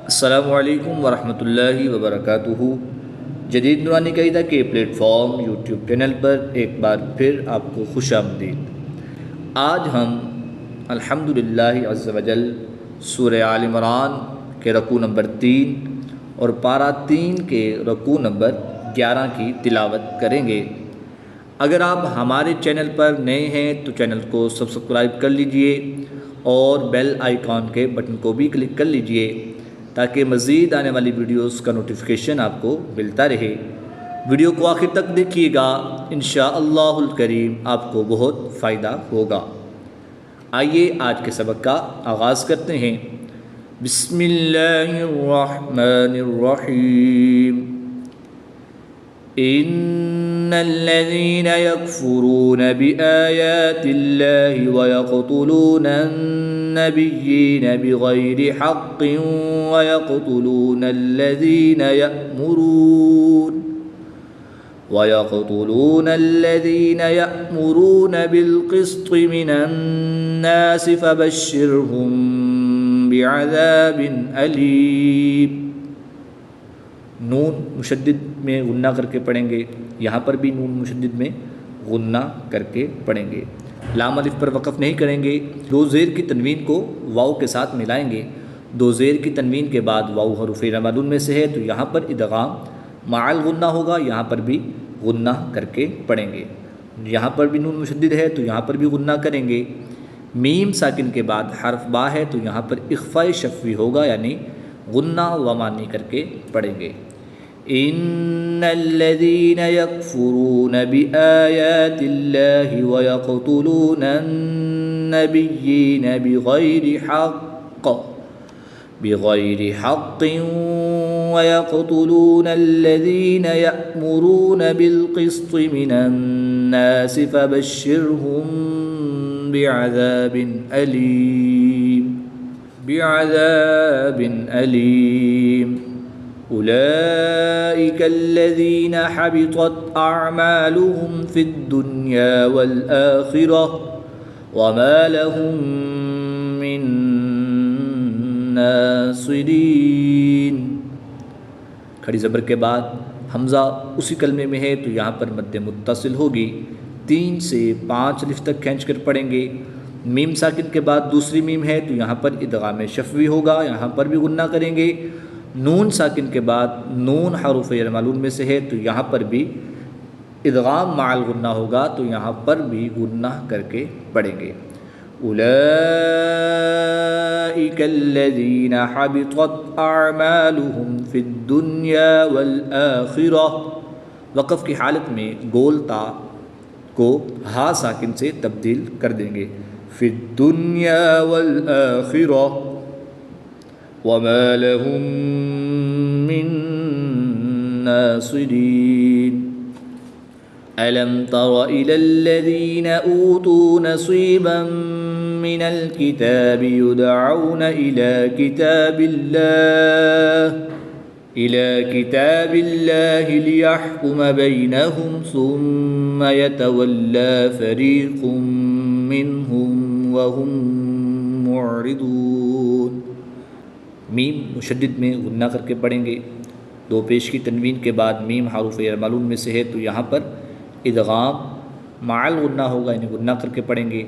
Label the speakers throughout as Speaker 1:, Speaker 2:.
Speaker 1: السلام علیکم ورحمۃ اللہ وبرکاتہ۔ جدید نورانی قاعدہ کے پلیٹ فارم یوٹیوب چینل پر ایک بار پھر آپ کو خوش آمدید۔ آج ہم الحمدللہ عز وجل سورہ آل عمران کے رکوع نمبر 3 اور پارہ 3 کے رکوع نمبر 11 کی تلاوت کریں گے۔ اگر آپ ہمارے چینل پر نئے ہیں تو چینل کو سبسکرائب کر لیجئے اور بیل آئیکن کے بٹن کو بھی کلک کر لیجئے تاکہ مزید آنے والی ویڈیوز کا نوٹیفیکیشن آپ کو ملتا رہے۔ ویڈیو کو آخر تک دیکھیے گا، انشاءاللہ الکریم آپ کو بہت فائدہ ہوگا۔ آئیے آج کے سبق کا آغاز کرتے ہیں۔ بسم اللہ الرحمن الرحیم۔ ان الذين يكفرون بآيات الله ويقتلون النبيين بغير حق ويقتلون الذين يأمرون بالقسط من الناس فبشرهم بعذاب أليم۔ نون مشدد میں غنہ کر کے پڑھیں گے، یہاں پر بھی نون مشدد میں غنہ کر کے پڑھیں گے۔ لام الف پر وقف نہیں کریں گے، دو زیر کی تنوین کو واو کے ساتھ ملائیں گے۔ دو زیر کی تنوین کے بعد واو حروف رمادون میں سے ہے تو یہاں پر ادغام مع الغنہ ہوگا، یہاں پر بھی غنہ کر کے پڑھیں گے۔ یہاں پر بھی نون مشدد ہے تو یہاں پر بھی غنہ کریں گے۔ میم ساکن کے بعد حرف با ہے تو یہاں پر اخفاء شفوی ہوگا، یعنی غنہ ومانی کر کے پڑھیں گے۔ ان الذين يكفرون بآيات الله ويقتلون النبيين بغير حق ويقتلون الذين يأمرون بالقسط من الناس فبشرهم بعذاب أليم۔ أولئك الذين حبطت أعمالهم في الدنيا والآخرة وما لهم من ناصرين۔ کھڑی زبر کے بعد حمزہ اسی کلمے میں ہے تو یہاں پر مد متصل ہوگی، 3 سے 5 الف تک کھینچ کر پڑھیں گے۔ میم ساکن کے بعد دوسری میم ہے تو یہاں پر ادغام شفوی ہوگا، یہاں پر بھی غنہ کریں گے۔ نون ساکن کے بعد نون حروف معلوم میں سے ہے تو یہاں پر بھی ادغام مع الغنہ ہوگا، تو یہاں پر بھی غنہ کر کے پڑھیں گے۔ اولئک الذین حبطت اعمالهم فی الدنیا والآخرہ۔ وقف کی حالت میں گول تا کو ہا ساکن سے تبدیل کر دیں گے، فی الدنیا والآخرہ وما لهم من ناصرين۔ ألم تر إلى الذين أوتوا نصيبا من الكتاب يدعون إلى كتاب الله ليحكم بينهم ثم يتولى فريق منهم وهم معرضون۔ میم مشدد میں غنہ کر کے پڑھیں گے، دو پیش کی تنوین کے بعد میم حروف معلوم میں سے ہے تو یہاں پر ادغام مع الغنہ ہوگا، یعنی غنہ کر کے پڑھیں گے۔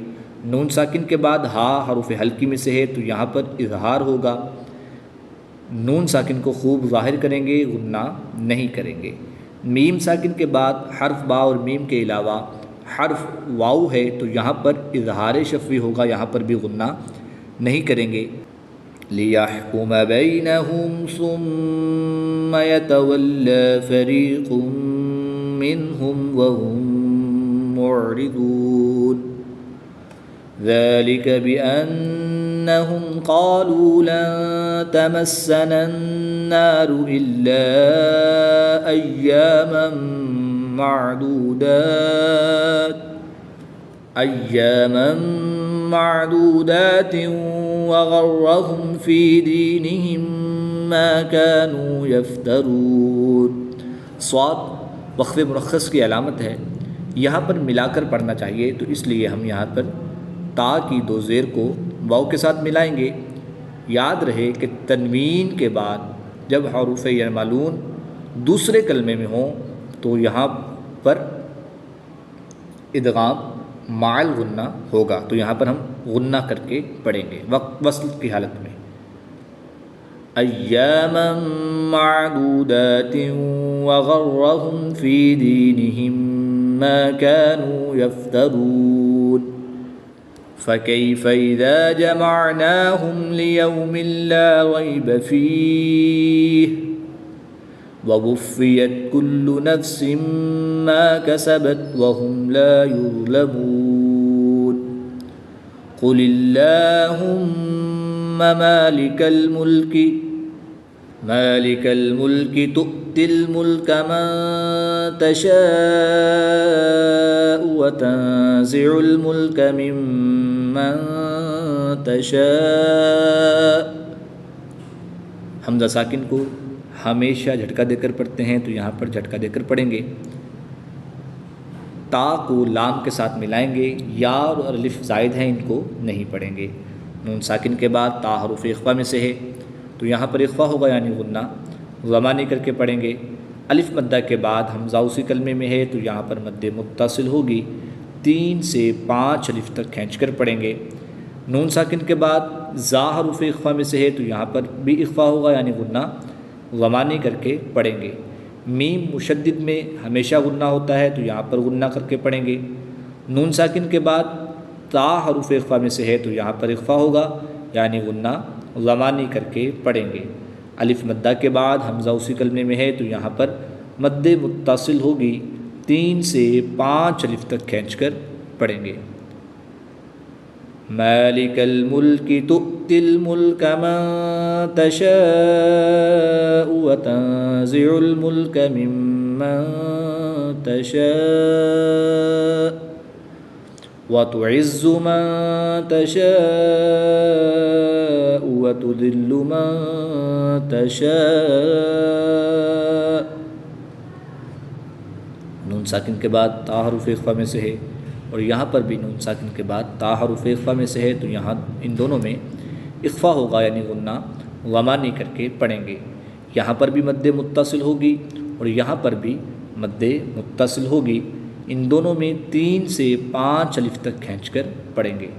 Speaker 1: نون ساکن کے بعد ہا حروف حلقی میں سے ہے تو یہاں پر اظہار ہوگا، نون ساکن کو خوب ظاہر کریں گے، غنہ نہیں کریں گے۔ میم ساکن کے بعد حرف با اور میم کے علاوہ حرف واو ہے تو یہاں پر اظہار شفوی ہوگا، یہاں پر بھی غنہ نہیں کریں گے۔ لِيَحْكُمَ بَيْنَهُمْ ثُمَّ يَتَوَلَّى فَرِيقٌ مِّنْهُمْ وَهُمْ مُعْرِضُونَ۔ ذَلِكَ بِأَنَّهُمْ قَالُوا لَن تَمَسَّنَا النَّارُ إِلَّا أَيَّامًا معدودات وغرهم في دينهم ما كانوا يفترون۔ صاد وقف مرخص کی علامت ہے، یہاں پر ملا کر پڑھنا چاہیے، تو اس لیے ہم یہاں پر تا کی دو زیر کو واو کے ساتھ ملائیں گے۔ یاد رہے کہ تنوین کے بعد جب حروف یعملون دوسرے کلمے میں ہوں تو یہاں پر ادغام مع الغنہ ہوگا، تو یہاں پر ہم غنہ کر کے پڑھیں گے وصل کی حالت میں۔ ایاما معدودات وغرهم فی دینہم ما كانوا يفترون فكيف إذا جمعناهم ليوم لا ريب فيه ووفيت كل نفس ما كسبت وهم لا يظلمون قل اللهم مالك الملك تؤتي الملك من تشاء وتنزع الملك ممن تشاء۔ حمزہ ساکن کو ہمیشہ جھٹکا دے کر پڑھتے ہیں، تو یہاں پر جھٹکا دے کر پڑھیں گے۔ تا کو لام کے ساتھ ملائیں گے، یا اور الف زائد ہیں، ان کو نہیں پڑھیں گے۔ نون ساکن کے بعد تا حروف اخفا میں سے ہے، تو یہاں پر اخفا ہوگا یعنی غنہ، زمانی کر کے پڑھیں گے۔ الف مدہ کے بعد حمزہ اسی کلمے میں ہے، تو یہاں پر مد متصل ہوگی، 3 سے 5 الف تک کھینچ کر پڑھیں گے۔ نون ساکن کے بعد زا حروف اخفا میں سے ہے، تو یہاں پر بھی اخفا ہوگا یعنی غنہ، زمانی کر کے پڑھیں گے۔ میم مشدد میں ہمیشہ غنہ ہوتا ہے، تو یہاں پر غنہ کر کے پڑھیں گے۔ نون ساکن کے بعد تا حروف اخفا میں سے ہے، تو یہاں پر اخفا ہوگا یعنی غنہ، زمانی کر کے پڑھیں گے۔ الف مدہ کے بعد حمزہ اسی کلمے میں ہے، تو یہاں پر مد متصل ہوگی، 3 سے 5 الف تک کھینچ کر پڑھیں گے۔ مالک الملک تؤتی الملک من تشاء وتنزع الملک ممن تشاء وتعز من تشاء وتذل من تشاء۔ نون ساکن کے بعد تا حروف اخفا میں سے ہے، اور یہاں پر بھی نون ساکن کے بعد تا حروف اخفا میں سے ہے، تو یہاں ان دونوں میں اخفا ہوگا یعنی غنہ، زمانی کر کے پڑھیں گے۔ یہاں پر بھی مد متصل ہوگی اور یہاں پر بھی مد متصل ہوگی، ان دونوں میں 3 سے 5 الف تک کھینچ کر پڑھیں گے۔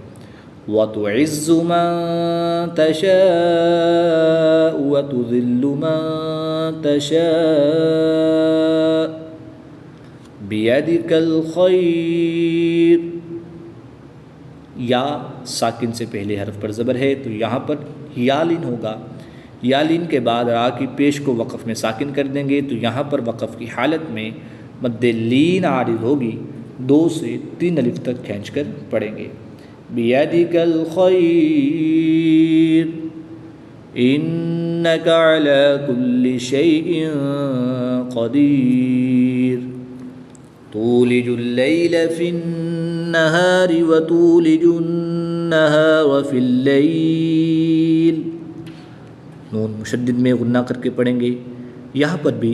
Speaker 1: وَتُعِزُّ مَن تَشَاءُ وَتُذِلُّ مَن تَشَاءُ بِيَدِكَ الْخَيْرُ۔ یا ساکن سے پہلے حرف پر زبر ہے، تو یہاں پر یالین ہوگا، یالین کے بعد را کی پیش کو وقف میں ساکن کر دیں گے، تو یہاں پر وقف کی حالت میں مد لین عارض ہوگی، 2 سے 3 الف تک کھینچ کر پڑھیں گے۔ بِيَدِكَ الْخَيْرُ إِنَّكَ عَلَى كُلِّ شَيْءٍ قَدِيرٌ تُولِجُ اللَّيْلَ فِي النَّهَارِ وَتُولِجُ النَّهَارَ فِي اللَّيْلِ۔ نون مشدد میں غنہ کر کے پڑھیں گے، یہاں پر بھی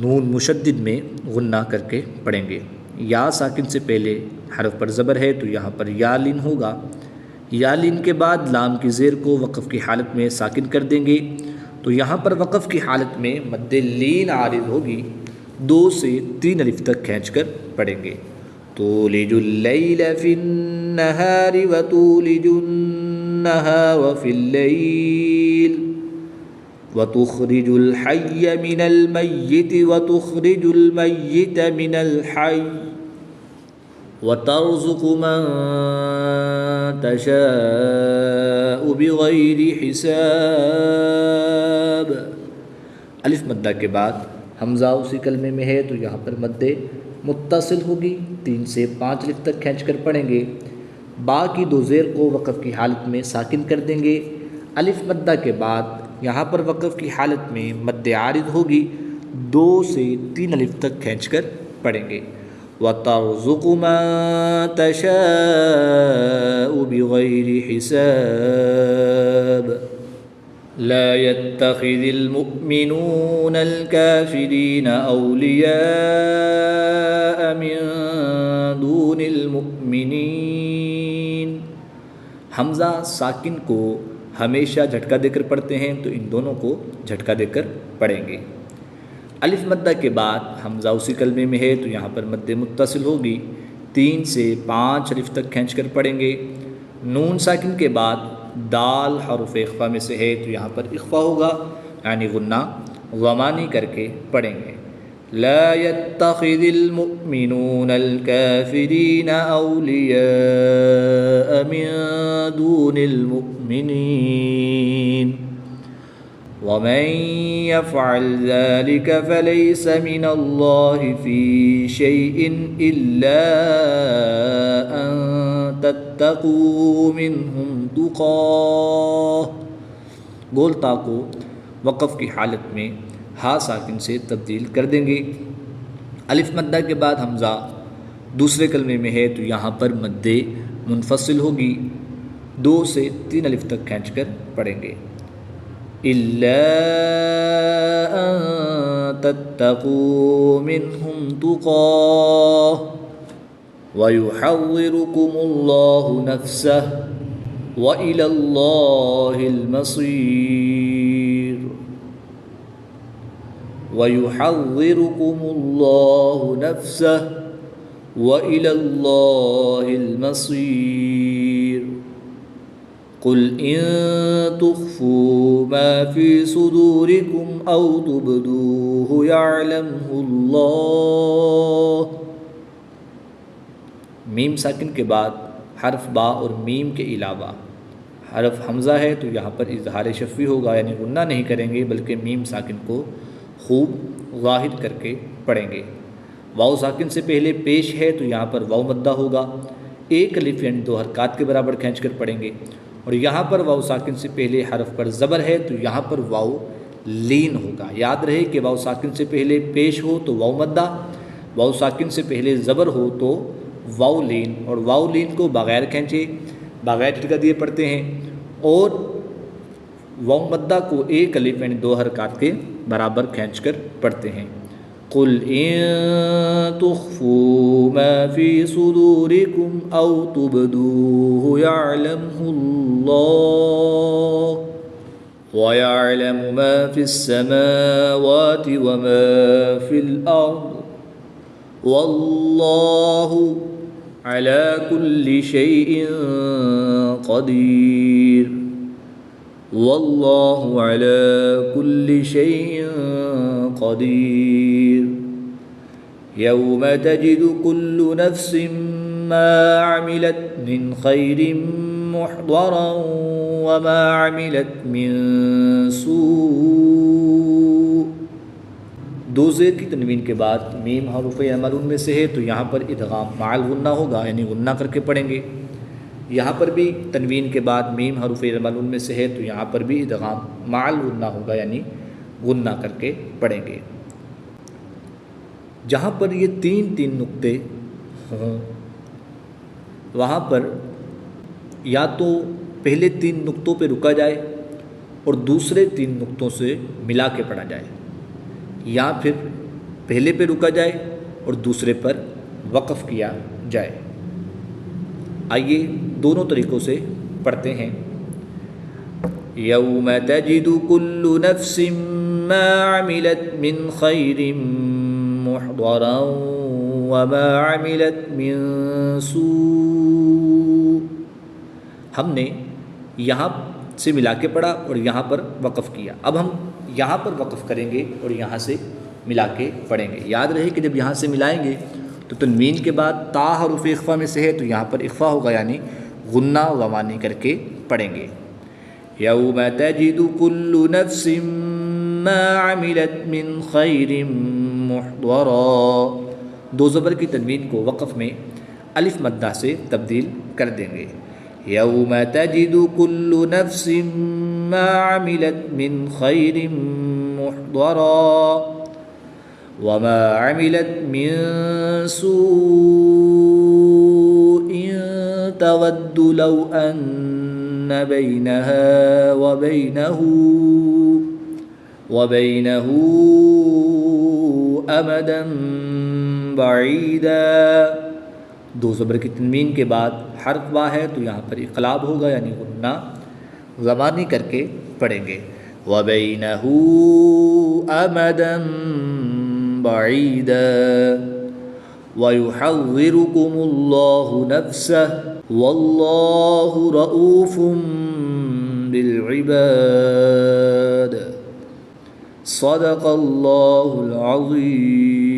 Speaker 1: نون مشدد میں غنہ کر کے پڑھیں گے۔ یا ساکن سے پہلے حرف پر زبر ہے، تو یہاں پر یالین ہوگا، یالین کے بعد لام کی زیر کو وقف کی حالت میں ساکن کر دیں گے، تو یہاں پر وقف کی حالت میں مد لین عارض ہوگی، 2 سے 3 الف تک کھینچ کر پڑھیں گے۔ تولج اللیل فی النہار وتولج النہار فی اللیل وتخرج الحی من المیت وتخرج المیت من الحی وترزق من تشاء بغیر حساب۔ الف مدہ کے بعد حمزہ اسی کلمے میں ہے، تو یہاں پر مد متصل ہوگی، 3 سے 5 الف تک کھینچ کر پڑھیں گے۔ با کی 2 زیر کو وقف کی حالت میں ساکن کر دیں گے۔ الف مدہ کے بعد یہاں پر وقف کی حالت میں مد عارض ہوگی، 2 سے 3 الف تک کھینچ کر پڑھیں گے۔ وَتَرْزُقُ مَن تَشَاءُ بِغَيْرِ حِسَابٍ لَا يَتَّخِذِ الْمُؤْمِنُونَ الْكَافِرِينَ أَوْلِيَاءَ مِن دُونِ الْمُؤْمِنِينَ۔ حمزہ ساکن کو ہمیشہ جھٹکا دے کر پڑھتے ہیں تو ان دونوں کو جھٹکا دے کر پڑھیں گے۔ الف مدہ کے بعد حمزہ اسی کلمے میں ہے تو یہاں پر مد متصل ہوگی، 3 سے 5 الف تک کھینچ کر پڑھیں گے۔ نون ساکن کے بعد دال حرف اخفا میں سے ہے تو یہاں پر اخفا ہوگا، یعنی غنہ غمانی کر کے پڑھیں گے۔ لا يتخذ المؤمنون الكافرين أولياء من دون المؤمنين ومن يفعل ذلك فليس من الله في شيء إلا أن تتقوا منهم تقاه۔ گول تا کو وقف کی حالت میں ہا ساکن سے تبدیل کر دیں گے۔ الف مدہ کے بعد حمزہ دوسرے کلمے میں ہے تو یہاں پر مد منفصل ہوگی، 2 سے 3 الف تک کھینچ کر پڑھیں گے۔ إِلَّا أَن تَتَّقُوا مِنْهُمْ تُقَاةً وَيُحَذِّرُكُمُ اللَّهُ نَفْسَهُ وَإِلَى اللَّهِ الْمَصِيرُ۔ وَيُحَذِّرُكُمُ اللَّهُ نَفْسَهُ وَإِلَى اللَّهِ الْمَصِيرُ۔ قُلْ إِن تُخْفُوا مَا فِي صُدُورِكُمْ أَوْ تُبْدُوهُ يَعْلَمْهُ اللَّهُ۔ میم ساکن کے بعد حرف با اور میم کے علاوہ حرف حمزہ ہے تو یہاں پر اظہار شفوی ہوگا، یعنی غنہ نہیں کریں گے بلکہ میم ساکن کو خوب ظاہر کر کے پڑھیں گے۔ واو ساکن سے پہلے پیش ہے تو یہاں پر واو مدہ ہوگا، 1 الف یعنی 2 حرکات کے برابر کھینچ کر پڑھیں گے۔ اور یہاں پر واو ساکن سے پہلے حرف پر زبر ہے تو یہاں پر واو لین ہوگا۔ یاد رہے کہ واو ساکن سے پہلے پیش ہو تو واو مدہ، واو ساکن سے پہلے زبر ہو تو واو لین، اور واو لین کو بغیر کھینچے بغیر جھٹکا دیے پڑھتے ہیں، اور واو مدہ کو 1 الف یعنی 2 حرکات کے برابر کھینچ کر پڑھتے ہیں۔ قُلْ إِن تُخْفُوا مَا فِي صُدُورِكُمْ أَوْ تُبْدُوهُ يَعْلَمْهُ اللَّهُ وَيَعْلَمُ مَا فِي السَّمَاوَاتِ وَمَا فِي الْأَرْضِ وَاللَّهُ عَلَى كُلِّ شَيْءٍ قَدِيرٌ وَاللَّهُ عَلَى كُلِّ شَيْءٍ قدير۔ يوم تجد كل نفس ما عملت من خير محضرا وما عملت من سوء۔ 2 زیر کی تنوین کے بعد میم حروف عملون میں سے ہے تو یہاں پر ادغام مع الغنہ ہوگا، یعنی غنہ کر کے پڑھیں گے۔ یہاں پر بھی تنوین کے بعد میم حروف عملون میں سے ہے تو یہاں پر بھی ادغام مع الغنہ ہوگا، یعنی غنہ کر کے پڑھیں گے۔ جہاں پر یہ 3 نقطے ہوں وہاں پر یا تو پہلے 3 نقطوں پہ رکا جائے اور دوسرے 3 نقطوں سے ملا کے پڑھا جائے، یا پھر پہلے پہ رکا جائے اور دوسرے پر وقف کیا جائے۔ آئیے دونوں طریقوں سے پڑھتے ہیں۔ یوم تجد کل نفس ما عملت من خیر محضرا وما عملت من سوء۔ ہم نے یہاں سے ملا کے پڑھا اور یہاں پر وقف کیا، اب ہم یہاں پر وقف کریں گے اور یہاں سے ملا کے پڑھیں گے۔ یاد رہے کہ جب یہاں سے ملائیں گے تو تنوین کے بعد تا حرف اخفا میں سے ہے تو یہاں پر اخفا ہوگا، یعنی غنہ غمانی کر کے پڑھیں گے۔ یوم تجد کل نفس ما عملت من خیر محضرا، 2 زبر کی تنوین کو وقف میں الف مدہ سے تبدیل کر دیں گے۔ یوم تجد کل نفس ما عملت من خیر محضرا وما عملت من سوء تود لو أن بينها وبينه أمدا بعيدا۔ 2 زبر کی تنوین کے بعد حرف با ہے تو یہاں پر اقلاب ہوگا، یعنی غنہ زبانی کر کے پڑھیں گے. وَبَيْنَهُ أَمَدًا بَعِيدًا وَيُحَذِّرُكُمُ اللَّهُ نَفْسَهُ وَاللَّهُ رَءُوفٌ بِالْعِبَادِ. صدق اللہ العظیم.